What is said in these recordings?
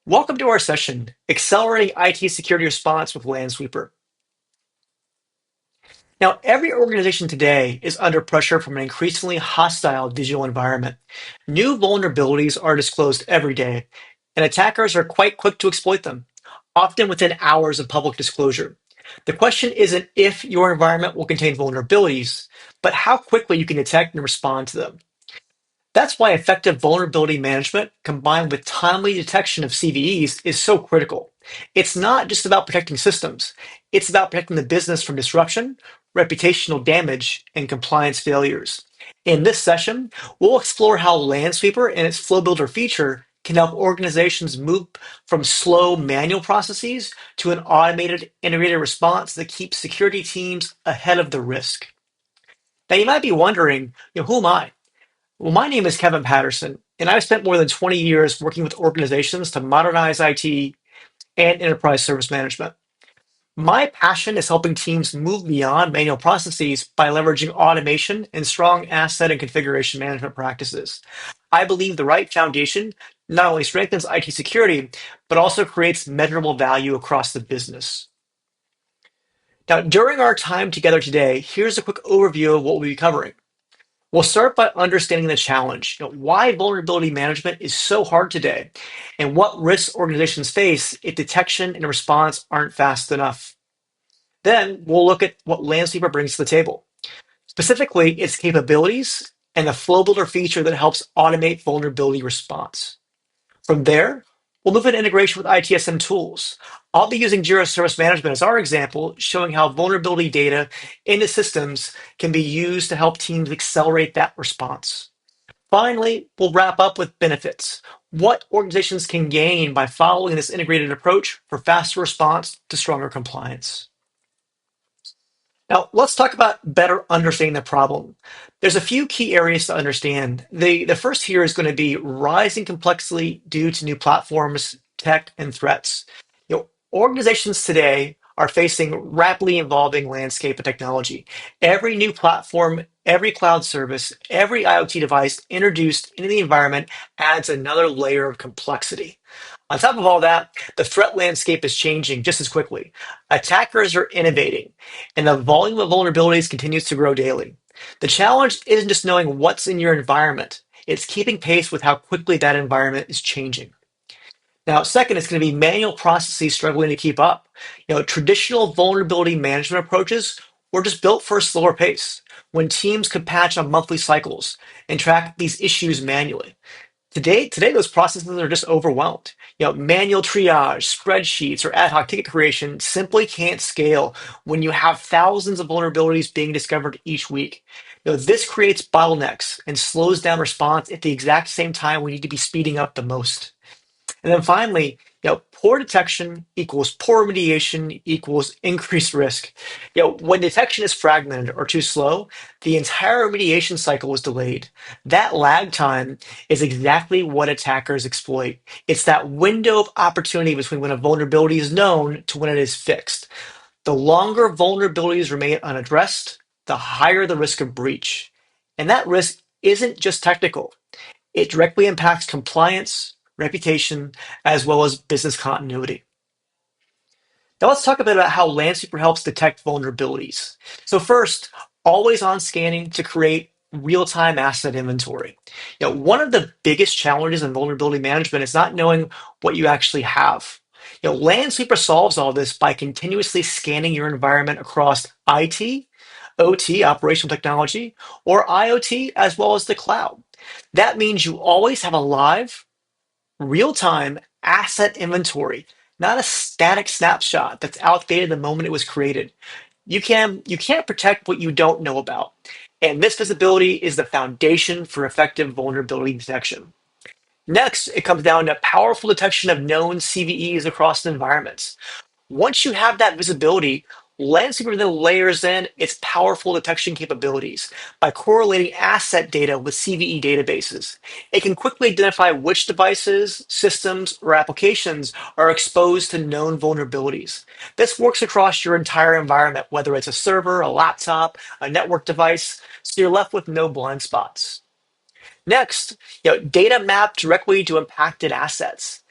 Welcome to our session, Accelerating IT Security Response with Lansweeper. Now, every organization today is under pressure from an increasingly hostile digital environment. New vulnerabilities are disclosed every day, and attackers are quite quick to exploit them, often within hours of public disclosure. The question isn't if your environment will contain vulnerabilities, but how quickly you can detect and respond to them. That's why effective vulnerability management combined with timely detection of CVEs is so critical. It's not just about protecting systems, it's about protecting the business from disruption, reputational damage, and compliance failures. In this session, we'll explore how Lansweeper and its Flow Builder feature can help organizations move from slow manual processes to an automated integrated response that keeps security teams ahead of the risk. Now, you might be wondering, who am I? Well, my name is Kevin Patterson, and I've spent more than 20 years working with organizations to modernize IT and enterprise service management. My passion is helping teams move beyond manual processes by leveraging automation and strong asset and configuration management practices. I believe the right foundation not only strengthens IT security, but also creates measurable value across the business. Now, during our time together today, here's a quick overview of what we'll be covering. We'll start by understanding the challenge, why vulnerability management is so hard today, and what risks organizations face if detection and response aren't fast enough. Then we'll look at what Lansweeper brings to the table, specifically its capabilities and the flow builder feature that helps automate vulnerability response. From there, we'll move into integration with ITSM tools. I'll be using Jira Service Management as our example, showing how vulnerability data into systems can be used to help teams accelerate that response. Finally, we'll wrap up with benefits. What organizations can gain by following this integrated approach for faster response to stronger compliance. Now, let's talk about better understanding the problem. There's a few key areas to understand. The first here is going to be rising complexity due to new platforms, tech, and threats. Organizations today are facing rapidly evolving landscape of technology. Every new platform, every cloud service, every IoT device introduced into the environment adds another layer of complexity. On top of all that, the threat landscape is changing just as quickly. Attackers are innovating, and the volume of vulnerabilities continues to grow daily. The challenge isn't just knowing what's in your environment, it's keeping pace with how quickly that environment is changing. Now, second, it's going to be manual processes struggling to keep up. Traditional vulnerability management approaches were just built for a slower pace when teams could patch on monthly cycles and track these issues manually. Today, those processes are just overwhelmed. Manual triage, spreadsheets, or ad hoc ticket creation simply can't scale when you have thousands of vulnerabilities being discovered each week. This creates bottlenecks and slows down response at the exact same time we need to be speeding up the most. And then finally, poor detection equals poor remediation equals increased risk. When detection is fragmented or too slow, the entire remediation cycle is delayed. That lag time is exactly what attackers exploit. It's that window of opportunity between when a vulnerability is known to when it is fixed. The longer vulnerabilities remain unaddressed, the higher the risk of breach. And that risk isn't just technical. It directly impacts compliance, reputation, as well as business continuity. Now let's talk a bit about how Lansweeper helps detect vulnerabilities. So first, always on scanning to create real-time asset inventory. One of the biggest challenges in vulnerability management is not knowing what you actually have. Lansweeper solves all this by continuously scanning your environment across IT, OT, operational technology, or IoT, as well as the cloud. That means you always have a live, real-time asset inventory, not a static snapshot that's outdated the moment it was created. You can't protect what you don't know about. And this visibility is the foundation for effective vulnerability detection. Next, it comes down to powerful detection of known CVEs across environments. Once you have that visibility, Lansweeper then layers in its powerful detection capabilities by correlating asset data with CVE databases. It can quickly identify which devices, systems, or applications are exposed to known vulnerabilities. This works across your entire environment, whether it's a server, a laptop, a network device, so you're left with no blind spots. Next, data mapped directly to impacted assets.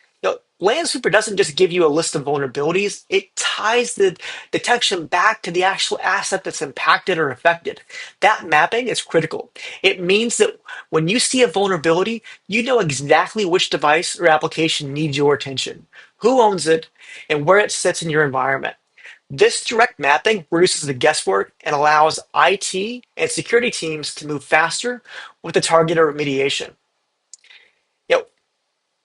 Lansweeper doesn't just give you a list of vulnerabilities, it ties the detection back to the actual asset that's impacted or affected. That mapping is critical. It means that when you see a vulnerability, you know exactly which device or application needs your attention, who owns it, and where it sits in your environment. This direct mapping reduces the guesswork and allows IT and security teams to move faster with the targeted remediation. You know,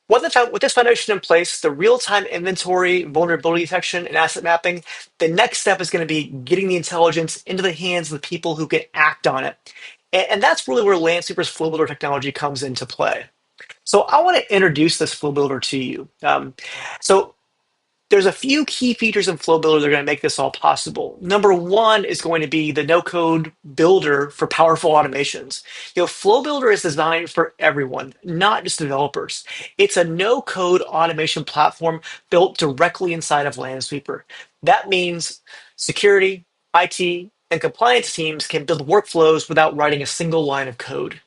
with this foundation in place, the real-time inventory, vulnerability detection, and asset mapping, the next step is going to be getting the intelligence into the hands of the people who can act on it. And that's really where Lansweeper's Flow Builder technology comes into play. So I want to introduce this Flow Builder to you. So there's a few key features in Flow Builder that are going to make this all possible. Number one is going to be the no-code builder for powerful automations. Flow Builder is designed for everyone, not just developers. It's a no-code automation platform built directly inside of Lansweeper. That means security, IT, and compliance teams can build workflows without writing a single line of code.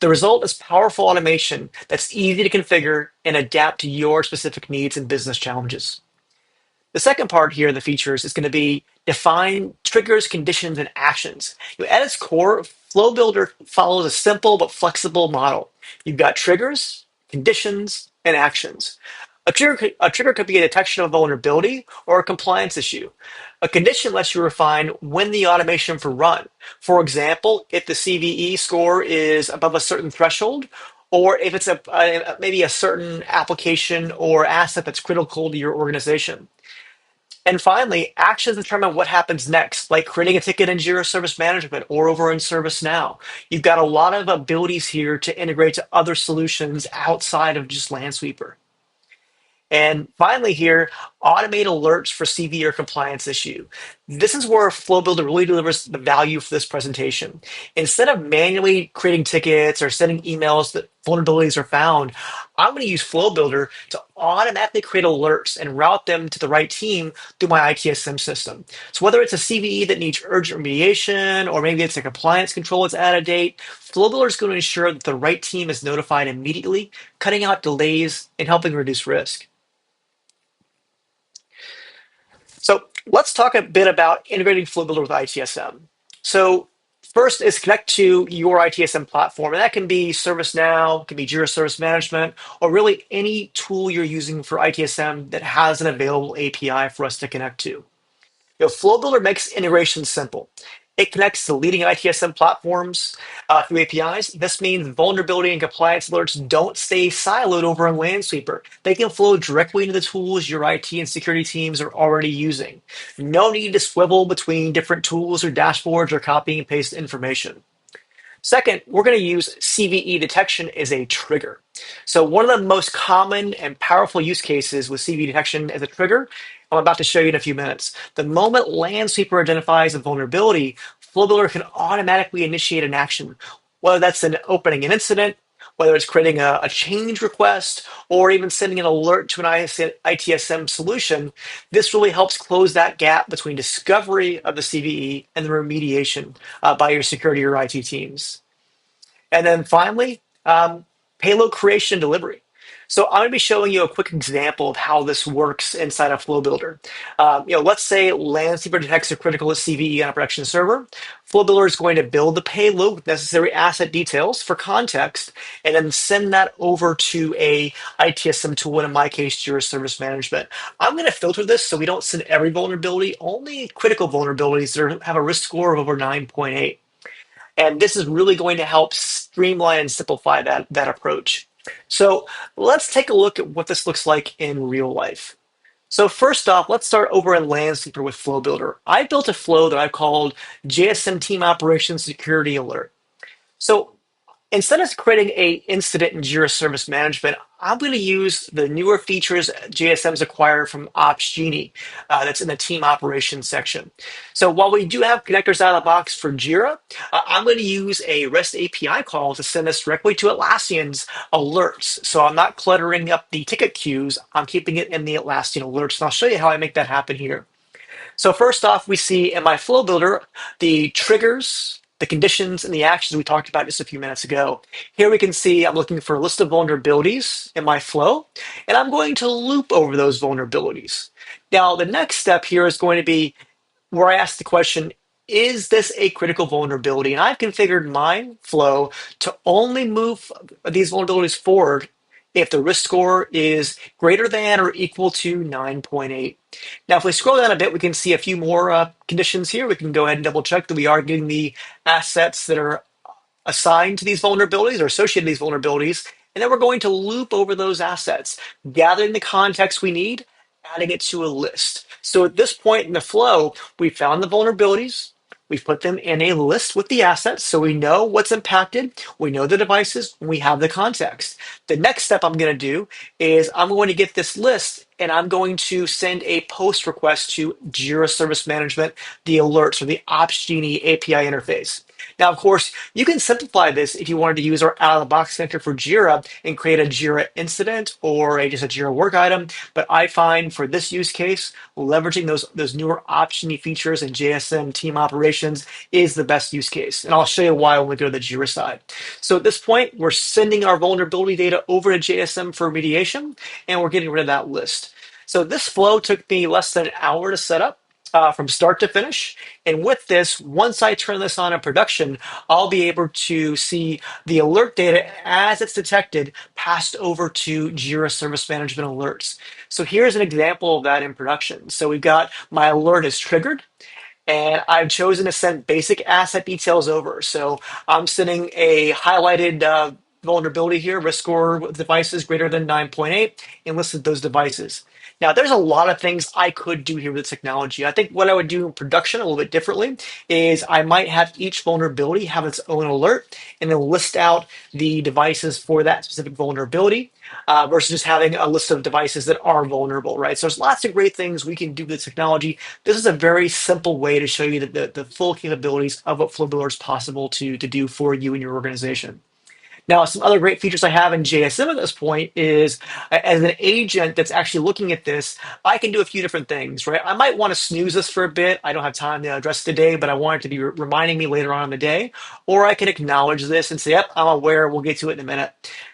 The result is powerful automation that's easy to configure and adapt to your specific needs and business challenges. The second part here, the features, is going to be define triggers, conditions, and actions. At its core, Flow Builder follows a simple but flexible model. You've got triggers, conditions, and actions. A trigger could be a detection of vulnerability or a compliance issue. A condition lets you refine when the automation for run. For example, if the CVE score is above a certain threshold, or if it's maybe a certain application or asset that's critical to your organization. And finally, actions determine what happens next, like creating a ticket in Jira Service Management or over in ServiceNow. You've got a lot of abilities here to integrate to other solutions outside of just Lansweeper. And finally here, automate alerts for CV or compliance issue. This is where Flow Builder really delivers the value for this presentation. Instead of manually creating tickets or sending emails that vulnerabilities are found, I'm going to use Flow Builder to automatically create alerts and route them to the right team through my ITSM system. So whether it's a CVE that needs urgent remediation, or maybe it's a compliance control that's out of date, Flow Builder is going to ensure that the right team is notified immediately, cutting out delays and helping reduce risk. So let's talk a bit about integrating Flow Builder with ITSM. So first is connect to your ITSM platform, and that can be ServiceNow, it can be Jira Service Management, or really any tool you're using for ITSM that has an available API for us to connect to. Flow Builder makes integration simple. It connects to leading ITSM platforms through APIs. This means vulnerability and compliance alerts don't stay siloed over in Lansweeper. They can flow directly into the tools your IT and security teams are already using. No need to swivel between different tools or dashboards or copy and paste information. Second, we're going to use CVE detection as a trigger. So one of the most common and powerful use cases with CVE detection as a trigger, I'm about to show you in a few minutes. The moment Lansweeper identifies a vulnerability, FlowBuilder can automatically initiate an action, whether that's an opening an incident, whether it's creating a change request, or even sending an alert to an ITSM solution. This really helps close that gap between discovery of the CVE and the remediation by your security or IT teams. And then finally, payload creation and delivery. So I'm going to be showing you a quick example of how this works inside of Flow Builder. Let's say Lansweeper detects a critical CVE on a production server. Flow Builder is going to build the payload with necessary asset details for context, and then send that over to a ITSM tool, in my case, Jira Service Management. I'm going to filter this so we don't send every vulnerability, only critical vulnerabilities that have a risk score of over 9.8. And this is really going to help streamline and simplify that approach. So let's take a look at what this looks like in real life. So first off, let's start over in Lansweeper with Flow Builder. I built a flow that I called JSM Team Operations Security Alert. So instead of creating a incident in Jira Service Management, I'm going to use the newer features JSM's acquired from Opsgenie that's in the team operations section. So while we do have connectors out of the box for Jira, I'm going to use a REST API call to send this directly to Atlassian's alerts. So I'm not cluttering up the ticket queues. I'm keeping it in the Atlassian alerts. And I'll show you how I make that happen here. So first off, we see in my Flow Builder the triggers the conditions and the actions we talked about just a few minutes ago. Here we can see I'm looking for a list of vulnerabilities in my flow, and I'm going to loop over those vulnerabilities. Now, the next step here is going to be where I ask the question, is this a critical vulnerability? And I've configured my flow to only move these vulnerabilities forward if the risk score is greater than or equal to 9.8. Now, if we scroll down a bit, we can see a few more conditions here. We can go ahead and double check that we are getting the assets that are assigned to these vulnerabilities or associated with these vulnerabilities. And then we're going to loop over those assets, gathering the context we need, adding it to a list. So at this point in the flow, we found the vulnerabilities. We've put them in a list with the assets so we know what's impacted, we know the devices, we have the context. The next step I'm going to do is I'm going to get this list and I'm going to send a post request to Jira Service Management, the alerts or the Opsgenie API interface. Now, of course, you can simplify this if you wanted to use our out-of-the-box connector for Jira and create a Jira incident or just a Jira work item. But I find for this use case, leveraging those newer option features and JSM team operations is the best use case. And I'll show you why when we go to the Jira side. So at this point, we're sending our vulnerability data over to JSM for remediation, and we're getting rid of that list. So this flow took me less than an hour to set up. From start to finish. And with this, once I turn this on in production, I'll be able to see the alert data as it's detected passed over to Jira Service Management alerts. So here's an example of that in production. So we've got my alert is triggered. And I've chosen to send basic asset details over. So I'm sending a highlighted vulnerability here, risk score with devices greater than 9.8, and listed those devices. Now, there's a lot of things I could do here with technology. I think what I would do in production a little bit differently is I might have each vulnerability have its own alert and then list out the devices for that specific vulnerability versus just having a list of devices that are vulnerable, right? So there's lots of great things we can do with technology. This is a very simple way to show you the full capabilities of what Flowbuilder is possible to do for you and your organization. Now, some other great features I have in JSM at this point is as an agent that's actually looking at this, I can do a few different things, right? I might want to snooze this for a bit. I don't have time to address it today, but I want it to be reminding me later on in the day. Or I can acknowledge this and say, yep, I'm aware. We'll get to it in a minute.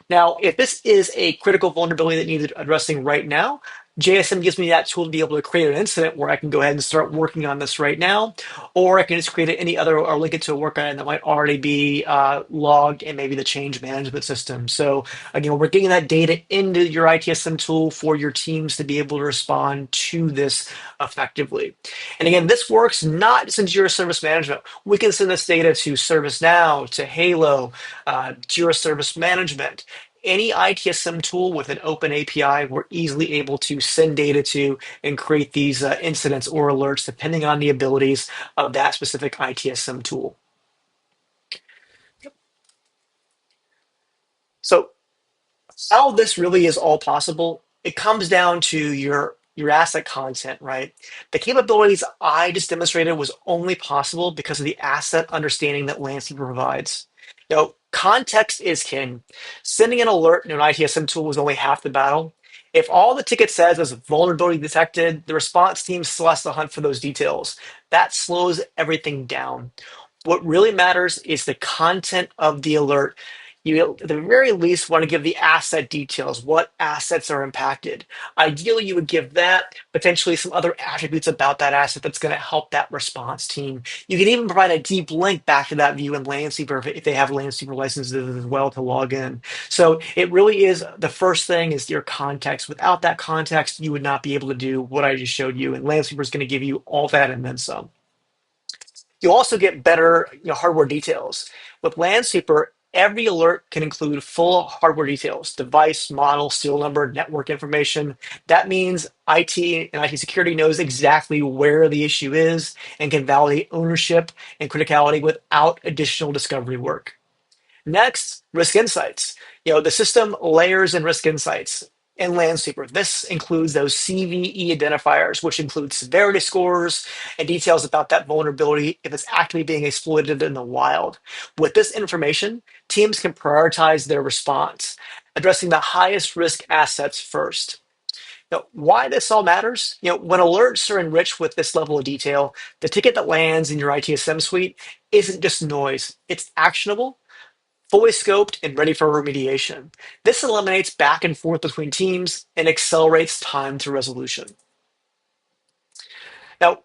Now, if this is a critical vulnerability that needs addressing right now, JSM gives me that tool to be able to create an incident where I can go ahead and start working on this right now, or I can just create any other or link it to a work item that might already be logged in maybe the change management system. So again, we're getting that data into your ITSM tool for your teams to be able to respond to this effectively. And again, this works not just in Jira Service Management. We can send this data to ServiceNow, to Halo, Jira Service Management. Any ITSM tool with an open API, we're easily able to send data to and create these incidents or alerts depending on the abilities of that specific ITSM tool. So how this really is all possible, it comes down to your asset content, right? The capabilities I just demonstrated was only possible because of the asset understanding that Lansweeper provides. Now, context is king. Sending an alert in an ITSM tool was only half the battle. If all the ticket says is vulnerability detected, the response team still has to hunt for those details. That slows everything down. What really matters is the content of the alert. You, at the very least, want to give the asset details, what assets are impacted. Ideally, you would give that, potentially some other attributes about that asset that's going to help that response team. You can even provide a deep link back to that view in Lansweeper if they have Lansweeper licenses as well to log in. So it really is the first thing is your context. Without that context, you would not be able to do what I just showed you. And Lansweeper is going to give you all that and then some. You also get better hardware details. With Lansweeper, every alert can include full hardware details, device, model, serial number, network information. That means IT and IT security knows exactly where the issue is and can validate ownership and criticality without additional discovery work. Next, risk insights. The system layers in risk insights in Lansweeper. This includes those CVE identifiers, which include severity scores and details about that vulnerability if it's actively being exploited in the wild. With this information, teams can prioritize their response, addressing the highest risk assets first. Now, why this all matters? When alerts are enriched with this level of detail, the ticket that lands in your ITSM suite isn't just noise. It's actionable, fully scoped, and ready for remediation. This eliminates back and forth between teams and accelerates time to resolution. Now,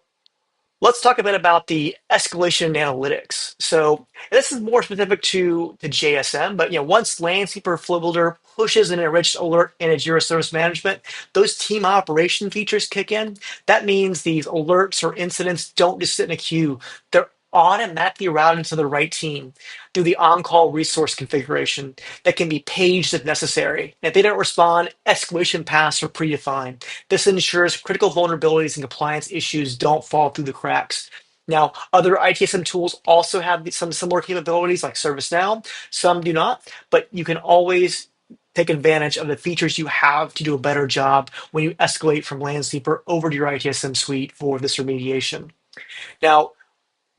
let's talk a bit about the escalation analytics. So this is more specific to JSM, but once Lansweeper Flow Builder pushes an enriched alert in a Jira Service Management, those team operation features kick in. That means these alerts or incidents don't just sit in a queue. They're automatically routed to the right team through the on-call resource configuration that can be paged if necessary. And if they don't respond, escalation paths are predefined. This ensures critical vulnerabilities and compliance issues don't fall through the cracks. Now, other ITSM tools also have some similar capabilities like ServiceNow. Some do not, but you can always take advantage of the features you have to do a better job when you escalate from Lansweeper over to your ITSM suite for this remediation. Now,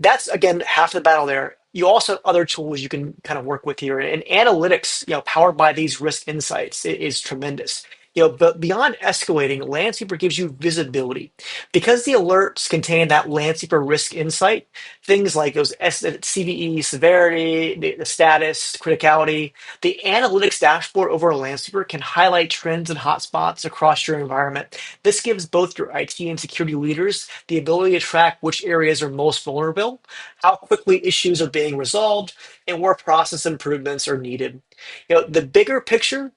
that's again half the battle there. You also have other tools you can kind of work with here, and analytics, powered by these risk insights, is tremendous. But beyond escalating, Lansweeper gives you visibility because the alerts contain that Lansweeper risk insight. Things like those CVE severity, the status, criticality. The analytics dashboard over Lansweeper can highlight trends and hotspots across your environment. This gives both your IT and security leaders the ability to track which areas are most vulnerable, how quickly issues are being resolved, and where process improvements are needed. The bigger picture,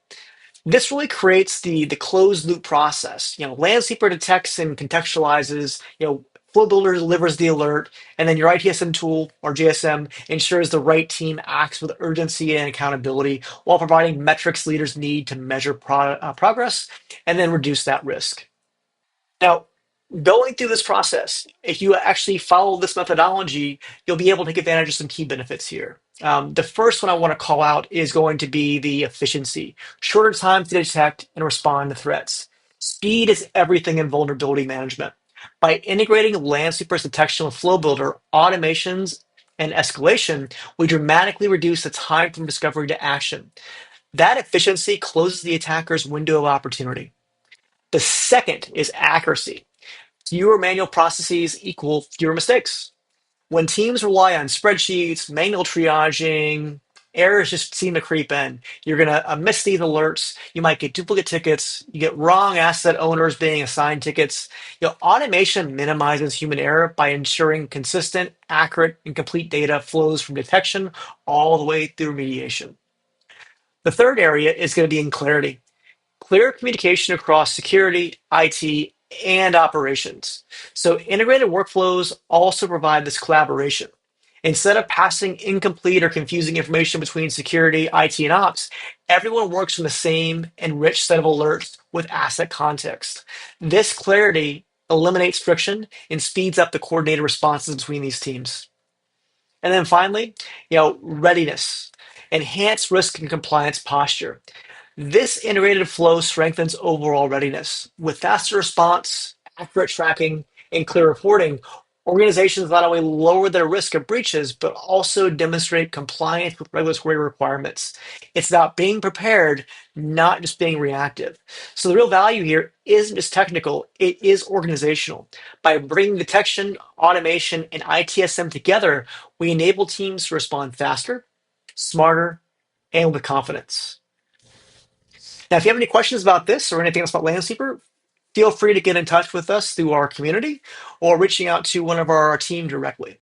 this really creates the closed loop process. Landscaper detects and contextualizes. Flow Builder delivers the alert, and then your ITSM tool or JSM ensures the right team acts with urgency and accountability while providing metrics leaders need to measure progress and then reduce that risk. Now, going through this process, if you actually follow this methodology, you'll be able to take advantage of some key benefits here. The first one I want to call out is going to be the efficiency, shorter time to detect and respond to threats. Speed is everything in vulnerability management. By integrating Lansweeper's detection with Flow Builder, automations, and escalation, we dramatically reduce the time from discovery to action. That efficiency closes the attacker's window of opportunity. The second is accuracy. Fewer manual processes equal fewer mistakes. When teams rely on spreadsheets, manual triaging, errors just seem to creep in. You're going to miss these alerts. You might get duplicate tickets. You get wrong asset owners being assigned tickets. Automation minimizes human error by ensuring consistent, accurate, and complete data flows from detection all the way through remediation. The third area is going to be in clarity. Clear communication across security, IT, and operations. So integrated workflows also provide this collaboration. Instead of passing incomplete or confusing information between security, IT, and ops, everyone works from the same enriched set of alerts with asset context. This clarity eliminates friction and speeds up the coordinated responses between these teams. And then finally, readiness, enhanced risk and compliance posture. This integrated flow strengthens overall readiness. With faster response, accurate tracking, and clear reporting, organizations not only lower their risk of breaches, but also demonstrate compliance with regulatory requirements. It's about being prepared, not just being reactive. So the real value here isn't just technical, it is organizational. By bringing detection, automation, and ITSM together, we enable teams to respond faster, smarter, and with confidence. Now, if you have any questions about this or anything else about Landsweeper, feel free to get in touch with us through our community or reaching out to one of our team directly.